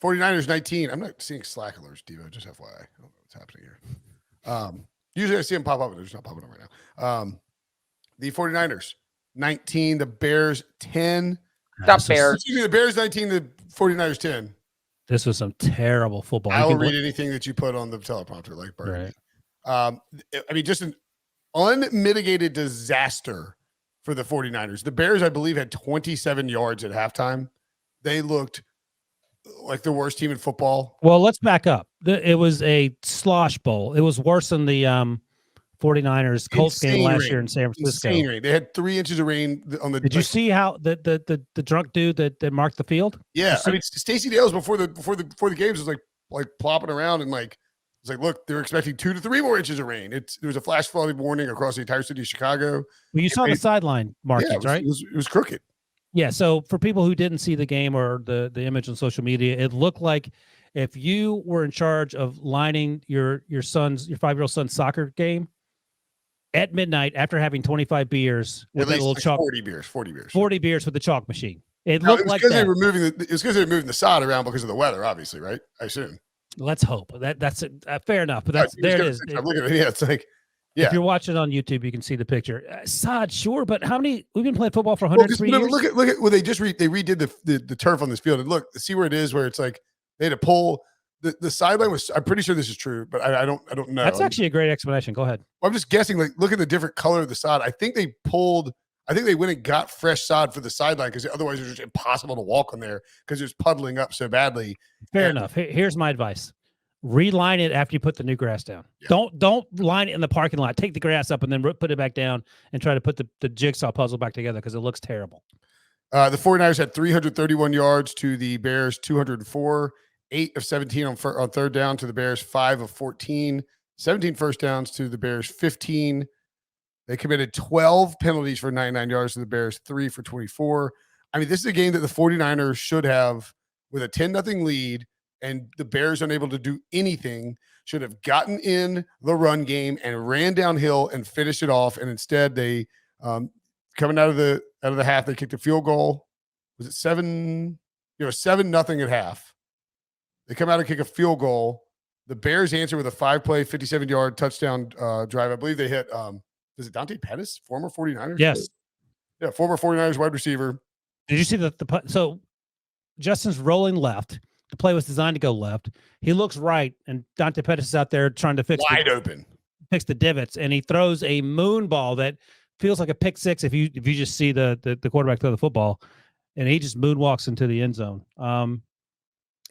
49ers 19. I'm not seeing Slack alerts, Devo, just FYI. I don't know what's happening here. Usually I see them pop up, but they're just not popping up right now. The 49ers 19, the Bears 10. The Bears 19, the 49ers 10. This was some terrible football. I will read anything that you put on the teleprompter, like Burger. Right. I mean, just an unmitigated disaster for the 49ers. The Bears, I believe, had 27 yards at halftime. They looked like the worst team in football. Well, let's back up. It was a slosh bowl. It was worse than the 49ers Colts game last year in San Francisco. Insane rain. They had 3 inches of rain on the. Did you see how the drunk dude that marked the field? Yeah, I mean, Stacey Dales before the games was like plopping around and like it's like, look, they're expecting 2 to 3 more inches of rain. There was a flash flood warning across the entire city of Chicago. Well, you saw the sideline markings, right? It was crooked. Yeah. So for people who didn't see the game or the image on social media, it looked like if you were in charge of lining your 5-year-old son's soccer game at midnight after having 25 beers with that little chalk, 40 beers with the chalk machine. It looked like that. It was because they were moving the sod around because of the weather, obviously, right? I assume. Let's hope that's fair enough. But there it is. I'm looking at it. Yeah, it's like, yeah. If you're watching on YouTube, you can see the picture. Sod, sure, but we've been playing football for 103 years. Look at well, they just redid the turf on this field, and look, see where it is, where it's like they had to pull the sideline was. I'm pretty sure this is true, but I don't know. That's actually a great explanation. Go ahead. I'm just guessing. Like, look at the different color of the sod. I think they went and got fresh sod for the sideline because otherwise it was just impossible to walk on there because it was puddling up so badly. Fair enough. Here's my advice. Reline it after you put the new grass down. Yeah. Don't line it in the parking lot. Take the grass up and then put it back down and try to put the jigsaw puzzle back together because it looks terrible. The 49ers had 331 yards to the Bears 204, 8 of 17 on third down to the Bears 5 of 14, 17 first downs to the Bears 15. They committed 12 penalties for 99 yards to the Bears, 3 for 24. I mean, this is a game that the 49ers should have with a 10-0 lead, and the Bears unable to do anything, should have gotten in the run game and ran downhill and finished it off. And instead, they coming out of the half, they kicked a field goal. Was it 7-0 at half? They come out and kick a field goal. The Bears answer with a 5-play, 57-yard touchdown drive. I believe they hit. Is it Dante Pettis, former 49ers? Yes. Yeah, former 49ers wide receiver. Did you see so Justin's rolling left. The play was designed to go left. He looks right, and Dante Pettis is out there trying to fix the divots, and he throws a moon ball that feels like a pick six if you just see the quarterback throw the football, and he just moonwalks into the end zone.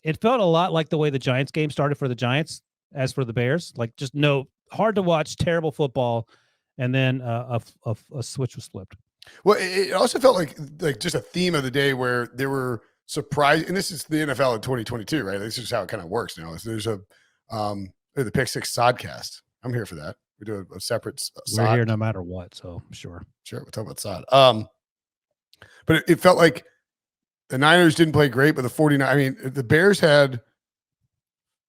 It felt a lot like the way the Giants game started for the Giants as for the Bears. Like just hard to watch, terrible football, and then a switch was flipped. Well, it also felt like just a theme of the day where there were surprise, and this is the NFL in 2022, right? This is how it kind of works now. There's the Pick Six Sodcast. I'm here for that. We do a separate We're here no matter what, so sure. We'll talk about Sod. But it felt like the Niners didn't play great, but the 49ers, I mean, the Bears had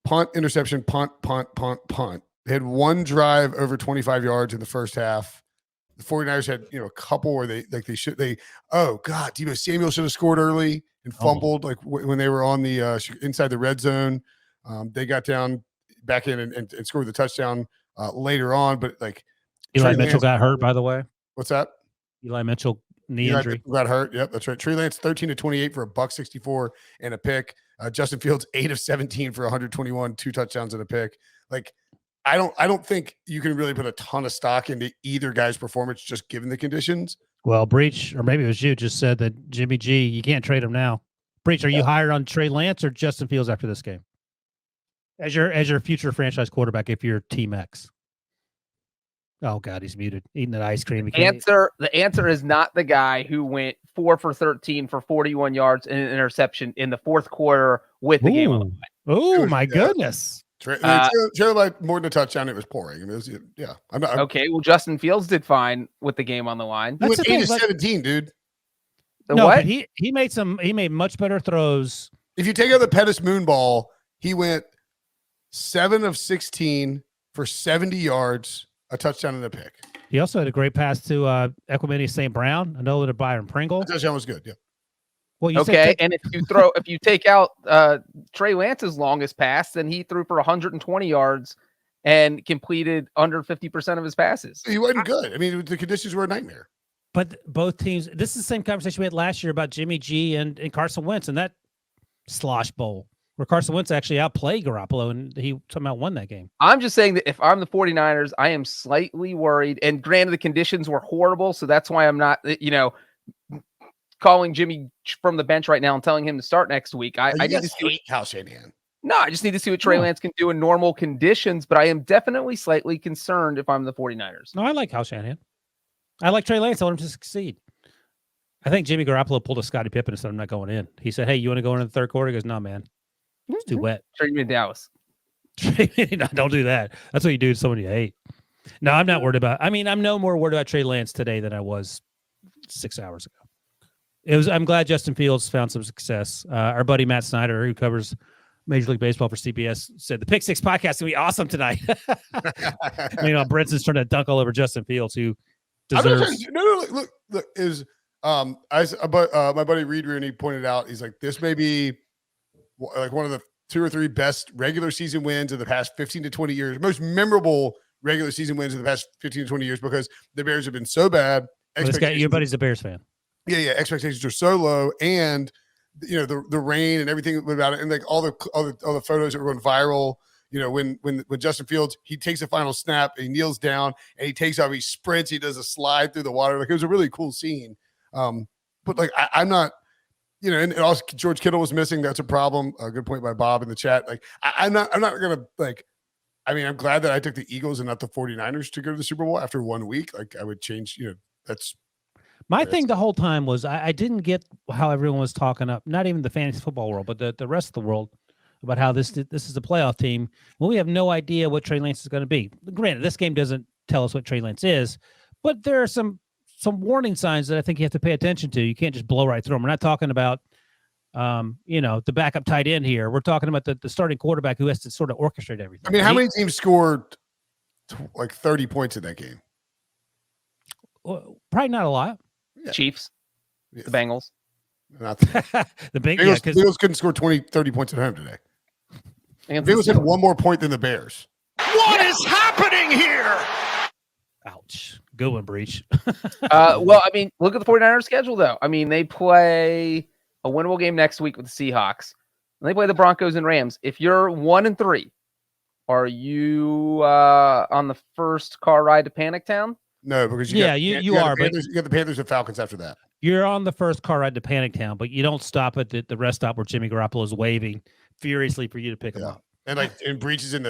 punt, interception, punt. They had one drive over 25 yards in the first half. The 49ers had, a couple where Deebo Samuel should have scored early and fumbled when they were on the inside the red zone. They got down back in and scored the touchdown later on, but Eli Mitchell got hurt, by the way. What's that? Eli Mitchell injury. Got hurt. Yep, that's right. Trey Lance 13 of 28 for $164 and a pick. Justin Fields 8 of 17 for 121, 2 touchdowns and a pick. I don't think you can really put a ton of stock into either guy's performance just given the conditions. Well, Breach, or maybe it was you, just said that Jimmy G, you can't trade him now. Breach, are you higher on Trey Lance or Justin Fields after this game? As your future franchise quarterback, if you're Team X. Oh God, he's muted. Eating that ice cream. The answer is not the guy who went 4 for 13 for 41 yards and an interception in the fourth quarter with the game on the line. Oh my goodness. Trey by more than a touchdown. It was pouring. Okay, well, Justin Fields did fine with the game on the line. He went 8 of 17, dude. What? But he made much better throws. If you take out the Pettis moon ball, he went 7 of 16 for 70 yards, a touchdown and a pick. He also had a great pass to Equimini St. Brown, another to Byron Pringle. That touchdown was good, yeah. Well, you okay, and if you take out Trey Lance's longest pass, then he threw for 120 yards and completed under 50% of his passes. He wasn't good. I mean, the conditions were a nightmare. But both teams, this is the same conversation we had last year about Jimmy G and Carson Wentz and that slosh bowl where Carson Wentz actually outplayed Garoppolo and he somehow won that game. I'm just saying that if I'm the 49ers, I am slightly worried. And granted, the conditions were horrible, so that's why I'm not, calling Jimmy from the bench right now and telling him to start next week. I need to see Kyle Shanahan. No, I just need to see what Trey Lance can do in normal conditions, but I am definitely slightly concerned if I'm the 49ers. No, I like Kyle Shanahan. I like Trey Lance. I want him to succeed. I think Jimmy Garoppolo pulled a Scottie Pippen and said, I'm not going in. He said, hey, you want to go in the third quarter? He goes, no, man. It's too wet. Trade me to Dallas. No, don't do that. That's what you do to someone you hate. No, I'm not worried about. I mean, I'm no more worried about Trey Lance today than I was 6 hours ago. I'm glad Justin Fields found some success. Our buddy Matt Snyder, who covers Major League Baseball for CBS, said the Pick Six podcast is gonna be awesome tonight. Brinson's trying to dunk all over Justin Fields, who deserves. Look, my buddy Reed Rooney pointed out, he's like, this may be like one of the 2 or 3 best regular season wins of the past 15 to 20 years, most memorable regular season wins of the past 15 to 20 years, because the Bears have been so bad. Your buddy's a Bears fan. Yeah. Expectations are so low, and the rain and everything about it, and like all the photos that were going viral. When Justin Fields, he takes a final snap, and he kneels down and he takes off, he sprints, he does a slide through the water. Like, it was a really cool scene. But like I'm not, and also George Kittle was missing. That's a problem. A good point by Bob in the chat. Like I'm not gonna like. I mean, I'm glad that I took the Eagles and not the 49ers to go to the Super Bowl after 1 week. Like, I would change. That's. My thing the whole time was I didn't get how everyone was talking up, not even the fantasy football world, but the rest of the world, about how this is a playoff team. Well, we have no idea what Trey Lance is going to be. Granted, this game doesn't tell us what Trey Lance is, but there are some warning signs that I think you have to pay attention to. You can't just blow right through them. We're not talking about, the backup tight end here. We're talking about the starting quarterback who has to sort of orchestrate everything. I mean, how many teams scored like 30 points in that game? Well, probably not a lot. Yeah. Chiefs, the Bengals. Not the Bengals couldn't score 30 points at home today. The Bengals had one more point than the Bears. What is happening here? Ouch. Good one, Breach. Well, I mean, look at the 49ers schedule, though. I mean, they play a winnable game next week with the Seahawks. And they play the Broncos and Rams. If you're 1-3, are you on the first car ride to Panic Town? No, because you are. But you got the Panthers and Falcons after that. You're on the first car ride to Panic Town, but you don't stop at the rest stop where Jimmy Garoppolo is waving furiously for you to pick him up. And breaches in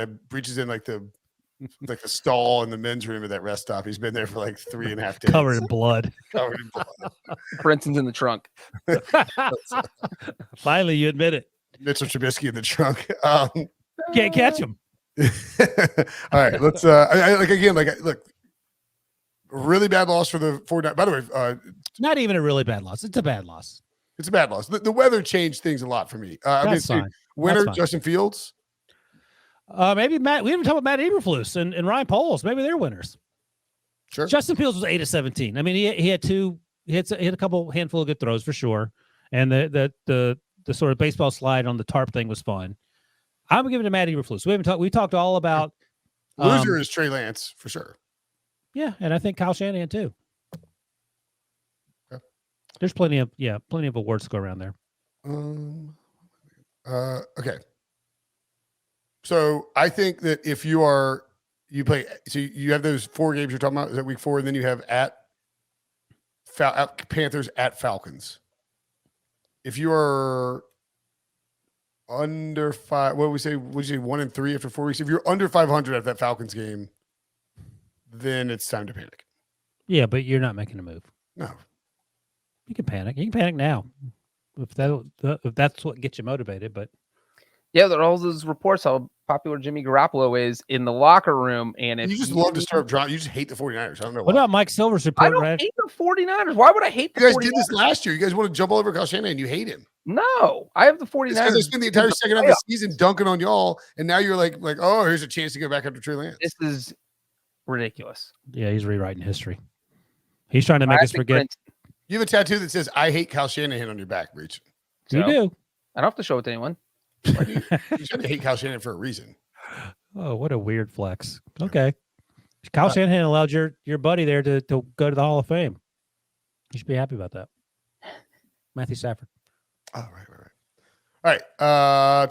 like the stall in the men's room of that rest stop. He's been there for like 3.5 days, covered in blood. Brinson's in the trunk. Finally, you admit it. Mitchell Trubisky in the trunk. Can't catch him. All right, let's. Look. Really bad loss for the 49ers. By the way, not even a really bad loss. It's a bad loss. It's a bad loss. The weather changed things a lot for me. That's fine. Winner Justin Fields. Maybe Matt. We haven't talked about Matt Eberflus and Ryan Poles. Maybe they're winners. Sure. Justin Fields was 8 of 17. I mean, he had a couple handful of good throws for sure, and the sort of baseball slide on the tarp thing was fun. I'm giving it to Matt Eberflus. We talked all about loser is Trey Lance for sure. Yeah, and I think Kyle Shanahan too. Okay. There's plenty of awards to go around there. Okay. So I think that if you have those 4 games you're talking about, is that week 4, and then you have at Panthers at Falcons. If you are under 5, what would we say? Would you say 1-3 after 4 weeks? If you're under 500 at that Falcons game, then it's time to panic. Yeah, but you're not making a move. No. You can panic. You can panic now. If that's what gets you motivated, but yeah, there are all those reports how popular Jimmy Garoppolo is in the locker room. And if you just love to stir up drama, you just hate the 49ers. I don't know why. What about Mike Silver's report? I don't hate the 49ers. Why would I hate the 49ers? You guys did this last year. You guys want to jump all over Kyle Shanahan. You hate him. No, I have the 49ers. They spent the entire second half of the season dunking on y'all, and now you're like, oh, here's a chance to go back after Trey Lance. This is ridiculous. Yeah, he's rewriting history. He's trying to make us forget. You have a tattoo that says "I hate Kyle Shanahan" on your back, Reach. So, You do. I don't have to show it to anyone. Why do you should hate Kyle Shanahan for a reason. Oh, what a weird flex. Okay. Kyle Shanahan allowed your buddy there to go to the Hall of Fame. You should be happy about that. Matthew Stafford. Oh, right. All right.